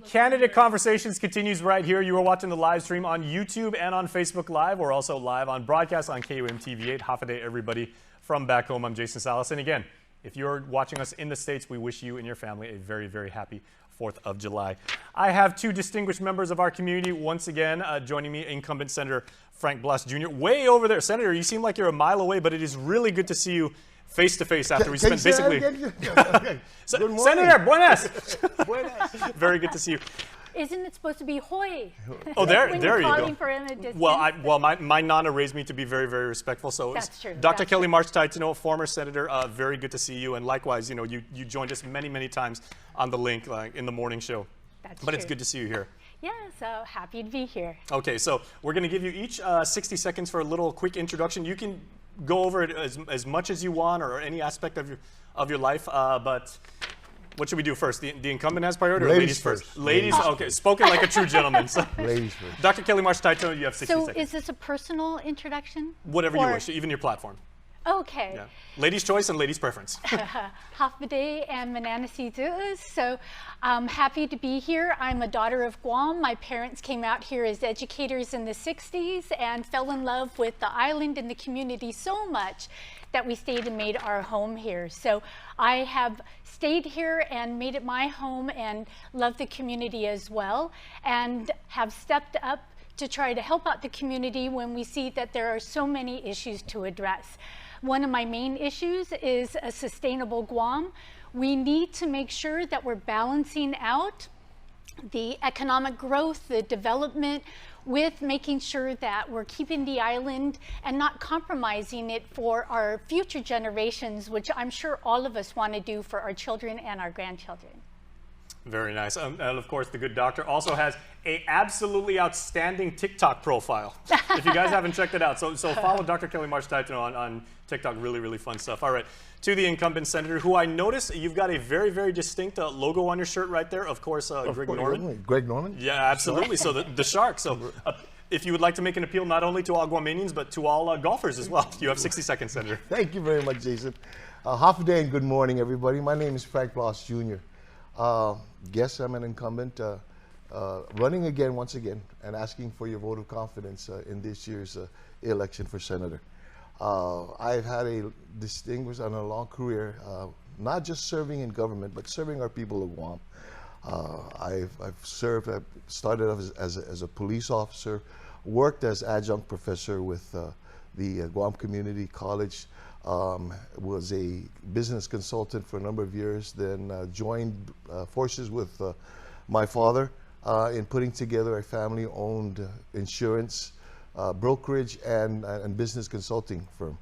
Candidate Conversations continues right here. You are watching the live stream on YouTube and on Facebook Live. We're also live on broadcast on KUM TV8. Half a day, everybody from back home. I'm Jason Salas. And again, if you're watching us in the States, we wish you and your family a very, very happy 4th of July. I have two distinguished members of our community once again joining me, incumbent Senator Frank Blas Jr. Way over there. Senator, you seem like you're a mile away, but it is really good to see you face to face after we spent basically. Okay. Senator, buenas. Buenas. Very good to see you. Isn't it supposed to be hoy? Oh, there you go. For well, my Nana raised me to be very, very respectful. So that's true. Dr. Kelly Marsh Taitano, former senator, very good to see you. And likewise, you know, you joined us many, many times on the link in the morning show. That's but true. It's good to see you here. Yeah, so happy to be here. Okay, so we're going to give you each 60 seconds for a little quick introduction. You can go over it as much as you want or any aspect of your life, but what should we do first? The incumbent has priority or ladies first? Ladies, okay, spoken like a true gentleman. So, ladies first. Dr. Kelly Marsh Taitano, you have 60 seconds. So is this a personal introduction? Whatever you wish, even your platform. Okay. Yeah. Ladies' choice and ladies' preference. Hafbade and Mananasi Tu'us. So I'm happy to be here. I'm a daughter of Guam. My parents came out here as educators in the 60s and fell in love with the island and the community so much that we stayed and made our home here. So I have stayed here and made it my home and love the community as well, and have stepped up to try to help out the community when we see that there are so many issues to address. One of my main issues is a sustainable Guam. We need to make sure that we're balancing out the economic growth, the development, with making sure that we're keeping the island and not compromising it for our future generations, which I'm sure all of us want to do for our children and our grandchildren. Very nice. And of course, the good doctor also has a absolutely outstanding TikTok profile. If you guys haven't checked it out, so follow Dr. Kelly Marsh Taitano on TikTok. Really, really fun stuff. All right, to the incumbent senator, who I noticed you've got a very, very distinct logo on your shirt right there. Of course, Greg Norman. Greg Norman? Yeah, absolutely. So the shark. So if you would like to make an appeal not only to all Guamanians, but to all golfers as well. You have 60 seconds, Senator. Thank you very much, Jason. Half a day and good morning, everybody. My name is Frank Blas Jr. Guess I'm an incumbent, running again, once again, and asking for your vote of confidence in this year's election for senator. I've had a distinguished and a long career, not just serving in government, but serving our people of Guam. I've started off as a police officer, worked as adjunct professor with the Guam Community College, was a business consultant for a number of years, then joined forces with my father in putting together a family-owned insurance, brokerage, and business consulting firm.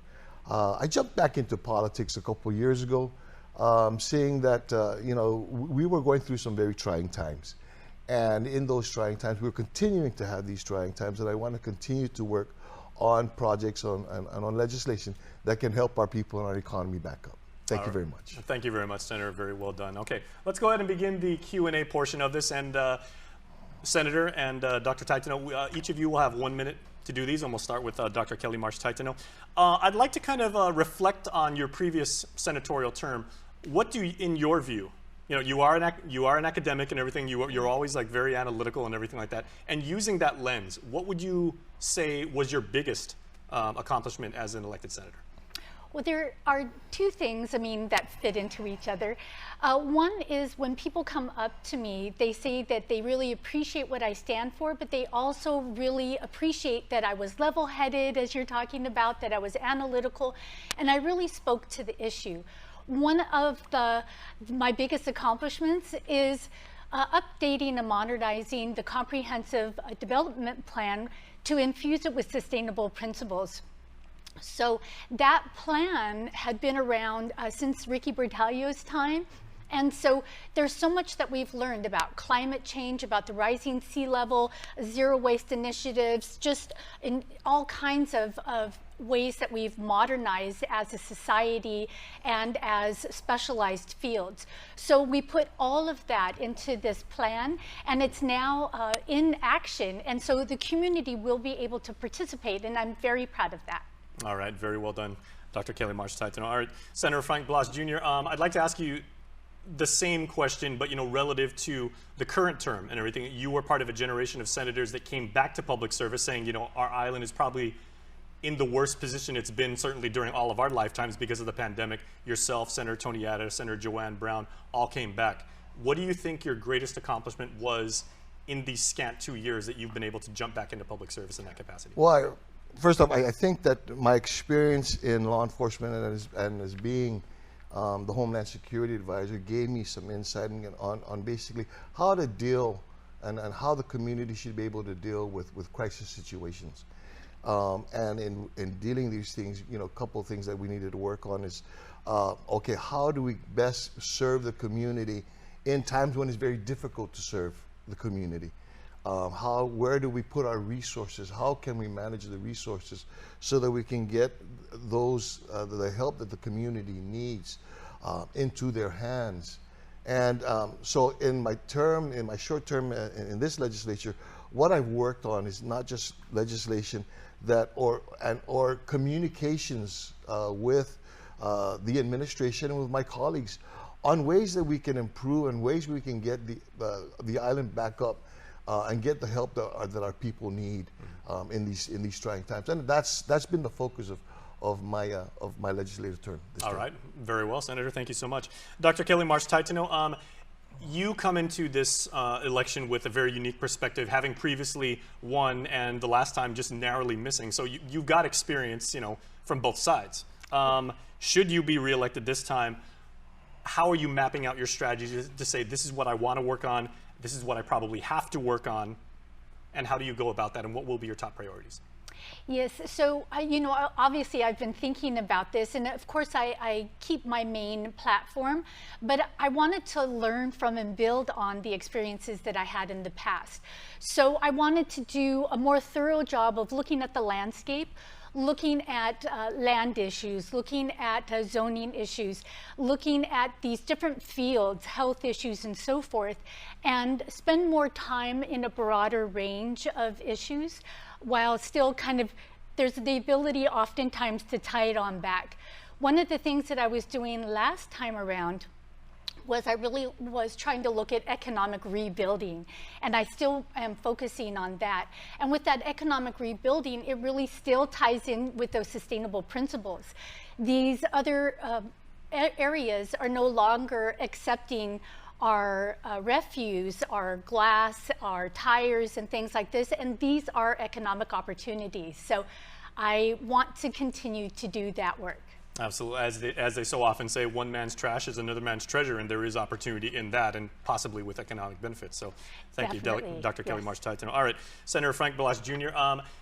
I jumped back into politics a couple of years ago, seeing that you know, we were going through some very trying times. And in those trying times, we're continuing to have these trying times, and I want to continue to work on projects and on legislation that can help our people and our economy back up. Thank you very much. Thank you very much, Senator. Very well done. Okay, let's go ahead and begin the Q&A portion of this. And Senator and Dr. Taitano, each of you will have 1 minute to do these, and we'll start with Dr. Kelly Marsh Taitano. I'd like to kind of reflect on your previous senatorial term. What do you, in your view, you know, you are an academic and everything. You're always like very analytical and everything like that. And using that lens, what would you say was your biggest accomplishment as an elected senator? Well, there are two things, I mean, that fit into each other. One is when people come up to me, they say that they really appreciate what I stand for, but they also really appreciate that I was level-headed, as you're talking about, that I was analytical, and I really spoke to the issue. One of my biggest accomplishments is updating and modernizing the comprehensive development plan to infuse it with sustainable principles. So that plan had been around since Ricky Bertalio's time. And so there's so much that we've learned about climate change, about the rising sea level, zero waste initiatives, just in all kinds of ways that we've modernized as a society and as specialized fields. So we put all of that into this plan, and it's now in action. And so the community will be able to participate, and I'm very proud of that. All right, very well done, Dr. Kelly Marsh Taitano. All right, Senator Frank Blas Jr., I'd like to ask you the same question, but relative to the current term and everything. You were part of a generation of senators that came back to public service saying, our island is probably in the worst position it's been certainly during all of our lifetimes because of the pandemic. Yourself, Senator Tony Atta, Senator Joanne Brown, all came back. What do you think your greatest accomplishment was in these scant 2 years that you've been able to jump back into public service in that capacity? Well, first off, I think that my experience in law enforcement and as being the Homeland Security Advisor gave me some insight on basically how to deal and how the community should be able to deal with crisis situations. And in dealing these things, a couple of things that we needed to work on is, okay, how do we best serve the community in times when it's very difficult to serve the community? Where do we put our resources? How can we manage the resources so that we can get the help that the community needs into their hands? And so in my short term in this legislature, what I've worked on is not just legislation or communications with the administration and with my colleagues on ways that we can improve and ways we can get the island back up and get the help that our people need in these trying times. And that's been the focus of my legislative term. All right, very well, Senator. Thank you so much, Dr. Kelly Marsh Taitano. You come into this election with a very unique perspective, having previously won and the last time just narrowly missing. So you've got experience, from both sides. Should you be reelected this time, how are you mapping out your strategy to say, this is what I want to work on, this is what I probably have to work on, and how do you go about that, and what will be your top priorities? Yes, so obviously I've been thinking about this, and of course I keep my main platform, but I wanted to learn from and build on the experiences that I had in the past. So I wanted to do a more thorough job of looking at the landscape, looking at land issues, looking at zoning issues, looking at these different fields, health issues and so forth, and spend more time in a broader range of issues, while still there's the ability oftentimes to tie it on back. One of the things that I was doing last time around was I really was trying to look at economic rebuilding, and I still am focusing on that. And with that economic rebuilding, it really still ties in with those sustainable principles. These other areas are no longer accepting our refuse, our glass, our tires, and things like this, and these are economic opportunities. So I want to continue to do that work. Absolutely. As they so often say, one man's trash is another man's treasure, and there is opportunity in that, and possibly with economic benefits. So thank you, Dr. Kelly Marsh Taitano. All right, Senator Frank Blas Jr.,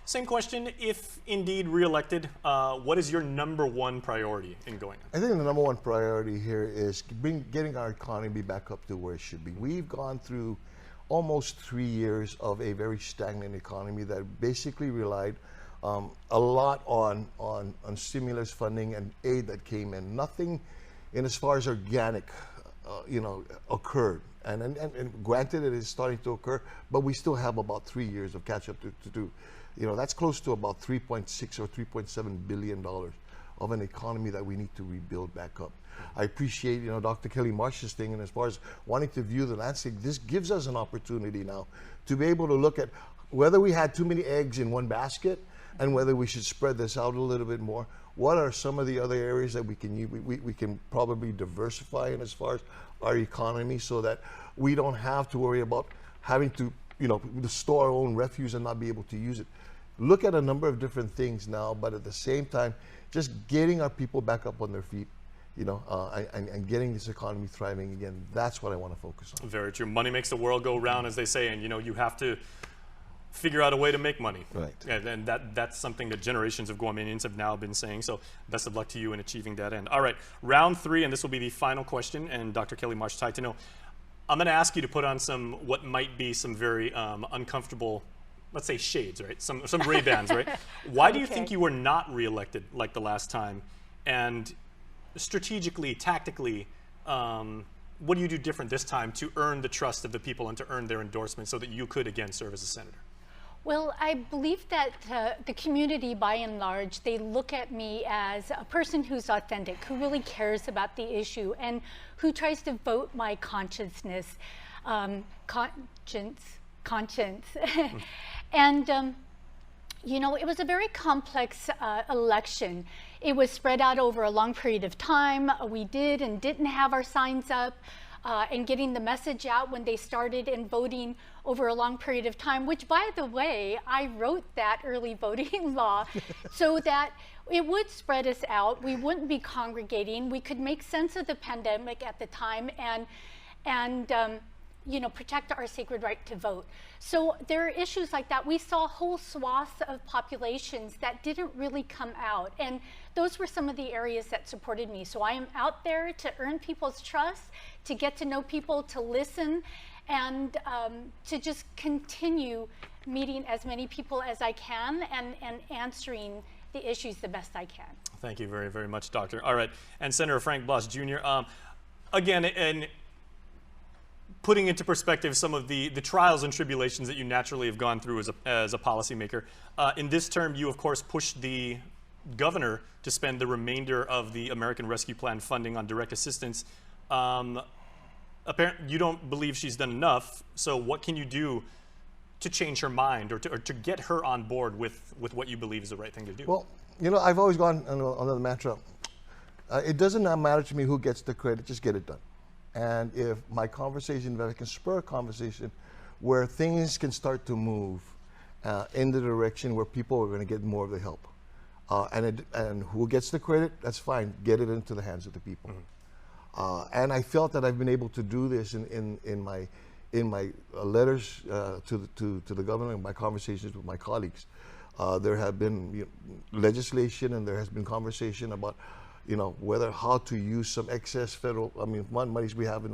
same question. If indeed reelected, what is your #1 priority in going on? I think the #1 priority here is getting our economy back up to where it should be. We've gone through almost 3 years of a very stagnant economy that basically relied a lot on stimulus funding and aid that came in. Nothing in as far as organic, occurred. And granted, it is starting to occur, but we still have about 3 years of catch up to do. That's close to about $3.6 or $3.7 billion of an economy that we need to rebuild back up. I appreciate, Dr. Kelly Marsh's thing, and as far as wanting to view the landscape, this gives us an opportunity now to be able to look at whether we had too many eggs in one basket and whether we should spread this out a little bit more. What are some of the other areas that we can probably diversify in as far as our economy, so that we don't have to worry about having to, store our own refuse and not be able to use it. Look at a number of different things now, but at the same time, just getting our people back up on their feet, and getting this economy thriving again. That's what I want to focus on. Very true. Money makes the world go round, as they say, and you have to figure out a way to make money. Right. And that's something that generations of Guamanians have now been saying. So best of luck to you in achieving that end. All right, round 3, and this will be the final question. And Dr. Kelly Marsh Taitano, I'm going to ask you to put on what might be some very uncomfortable, let's say, shades, right? Some Ray-Bans, right? Why do you think you were not reelected like the last time? And strategically, tactically, what do you do different this time to earn the trust of the people and to earn their endorsement so that you could again serve as a senator? Well, I believe that the community, by and large, they look at me as a person who's authentic, who really cares about the issue, and who tries to vote my conscience. And you know, it was a very complex election. It was spread out over a long period of time. We did and didn't have our signs up, and getting the message out when they started and voting over a long period of time, which, by the way, I wrote that early voting law so that it would spread us out. We wouldn't be congregating. We could make sense of the pandemic at the time and you know, protect our sacred right to vote. So there are issues like that. We saw whole swaths of populations that didn't really come out. And those were some of the areas that supported me. So I am out there to earn people's trust, to get to know people, to listen, and to just continue meeting as many people as I can and answering the issues the best I can. Thank you very, very much, Doctor. All right, and Senator Frank Blas Jr., again, and putting into perspective some of the trials and tribulations that you naturally have gone through as a policymaker, in this term, you, of course, pushed the governor to spend the remainder of the American Rescue Plan funding on direct assistance. Apparently, you don't believe she's done enough, so what can you do to change her mind or to get her on board with what you believe is the right thing to do? Well, you know, I've always gone on the mantra, it doesn't matter to me who gets the credit, just get it done. And if my conversation, if I can spur a conversation where things can start to move in the direction where people are going to get more of the help. And who gets the credit, that's fine, get it into the hands of the people. And I felt that I've been able to do this in my letters to the governor and my conversations with my colleagues. There have been legislation and there has been conversation about, you know, how to use some excess federal, monies we have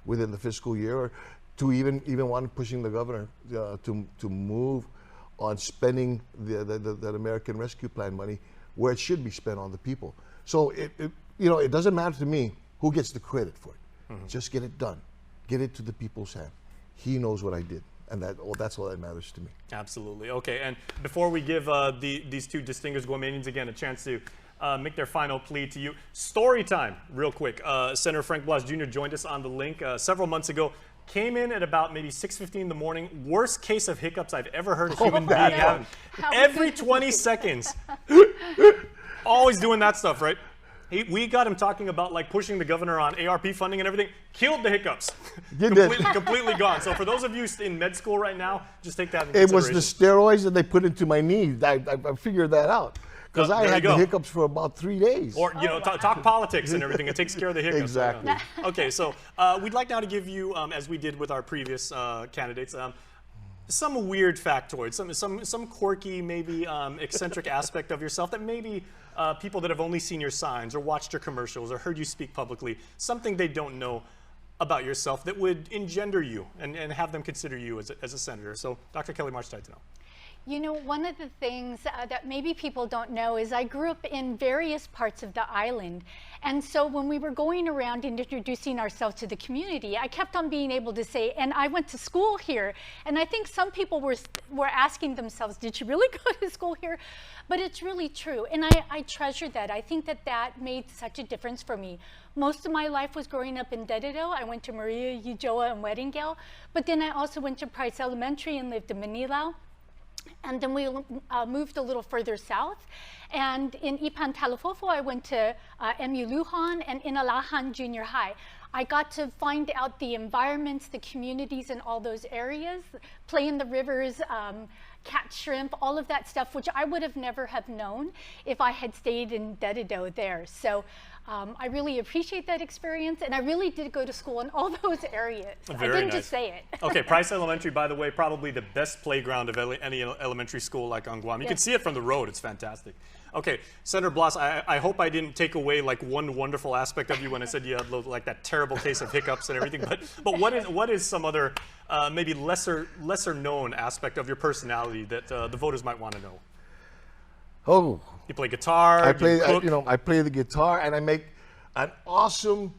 within the fiscal year, or to even want pushing the governor to move on spending the American Rescue Plan money where it should be spent on the people. So it doesn't matter to me who gets the credit for it. Just get it done. Get it to the people's hand. He knows what I did. And that's all that matters to me. Absolutely. Okay, and before we give these two distinguished Guamanians again a chance to make their final plea to you, story time, real quick. Senator Frank Blas Jr. joined us on the link several months ago. Came in at about maybe 6:15 in the morning. Worst case of hiccups I've ever heard a human being have. Every 20 seconds. Always doing that stuff, right? We got him talking about like pushing the governor on ARP funding and everything. Killed the hiccups. Completely gone. So for those of you in med school right now, just take that into consideration. It was the steroids that they put into my knees. I figured that out. Because I had the hiccups for about 3 days. Or, talk politics and everything. It takes care of the hiccups. Exactly. Okay, so we'd like now to give you, as we did with our previous candidates, some weird factoids, some quirky, maybe eccentric aspect of yourself that maybe people that have only seen your signs or watched your commercials or heard you speak publicly, something they don't know about yourself that would engender you and have them consider you as a senator. So, Dr. Kelly Marsh Taitano. You know, one of the things that maybe people don't know is I grew up in various parts of the island. And so when we were going around and introducing ourselves to the community, I kept on being able to say, and I went to school here. And I think some people were asking themselves, did you really go to school here? But it's really true. And I treasure that. I think that made such a difference for me. Most of my life was growing up in Dedido. I went to Maria, Ulloa, and Weddingale. But then I also went to Price Elementary and lived in Manilao. And then we moved a little further south. And in Ipan Talafofo, I went to MU Lujan and Inalahan Junior High. I got to find out the environments, the communities in all those areas, play in the rivers, catch shrimp, all of that stuff, which I would have never have known if I had stayed in Dedido there. So I really appreciate that experience, and I really did go to school in all those areas. I didn't just say it. Okay, Price Elementary, by the way, probably the best playground of any elementary school like on Guam. You can see it from the road. It's fantastic. Okay, Senator Blas, I hope I didn't take away like one wonderful aspect of you when I said you had like that terrible case of hiccups and everything. But what is some other maybe lesser known aspect of your personality that the voters might want to know? Oh, you play guitar. I play the guitar, and I make an awesome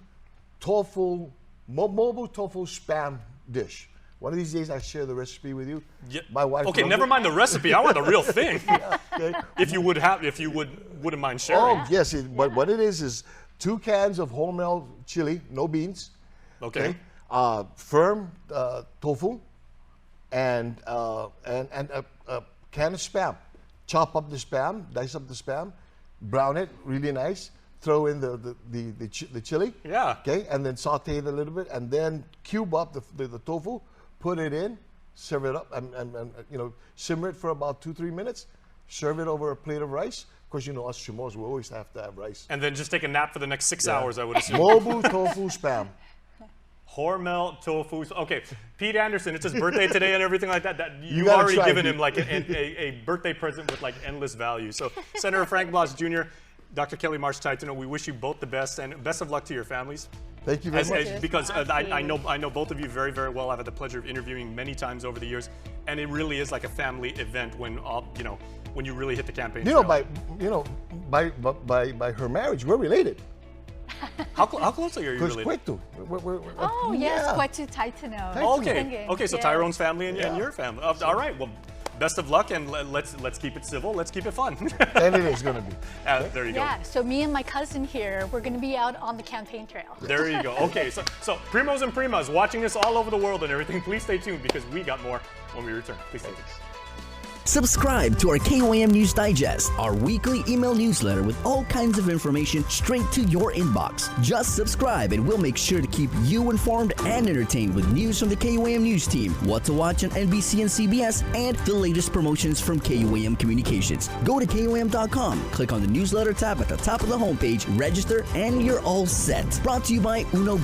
tofu, mobile tofu spam dish One of these days, I'll share the recipe with you. Yeah. My wife. Okay, loves never it. mind the recipe. I want the real thing. Okay. If you wouldn't mind sharing. Oh yes, but what it is 2 cans of wholemeal chili, no beans. Okay. Firm tofu, and a can of spam. Chop up the spam, dice up the spam, brown it really nice. Throw in the chili. Yeah. Okay, and then saute it a little bit, and then cube up the tofu, put it in, serve it up, and simmer it for about 2-3 minutes. Serve it over a plate of rice. Of course, us Chamorros, we always have to have rice. And then just take a nap for the next 6 hours, I would assume. Mobu tofu spam. Hormel tofu. Okay, Pete Anderson, it's his birthday today and everything like that. You've gotta already try, given Pete. him like a birthday present with like endless value. So Senator Frank Blas Jr., Dr. Kelly Marsh Taitano, we wish you both the best and best of luck to your families. Thank you very much. Because I know both of you very, very well. I've had the pleasure of interviewing many times over the years, and it really is like a family event when when you really hit the campaign. By her marriage, we're related. How close are you Because related? Kwetu. Oh, yes, yeah. Kwetu Taitano. Okay, so Yeah. Tyrone's family and Yeah. your family. All right, well, best of luck, and let's keep it civil. Let's keep it fun. And it is going to be. There you go. Yeah, so me and my cousin here, we're going to be out on the campaign trail. There you go. Okay, so primos and primas watching this all over the world and everything, please stay tuned because we got more when we return. Please stay tuned. Subscribe to our KOAM News Digest, our weekly email newsletter with all kinds of information straight to your inbox. Just subscribe and we'll make sure to keep you informed and entertained with news from the KOAM News team, what to watch on NBC and CBS, and the latest promotions from KOAM Communications. Go to KOAM.com, click on the newsletter tab at the top of the homepage, register, and you're all set. Brought to you by Uno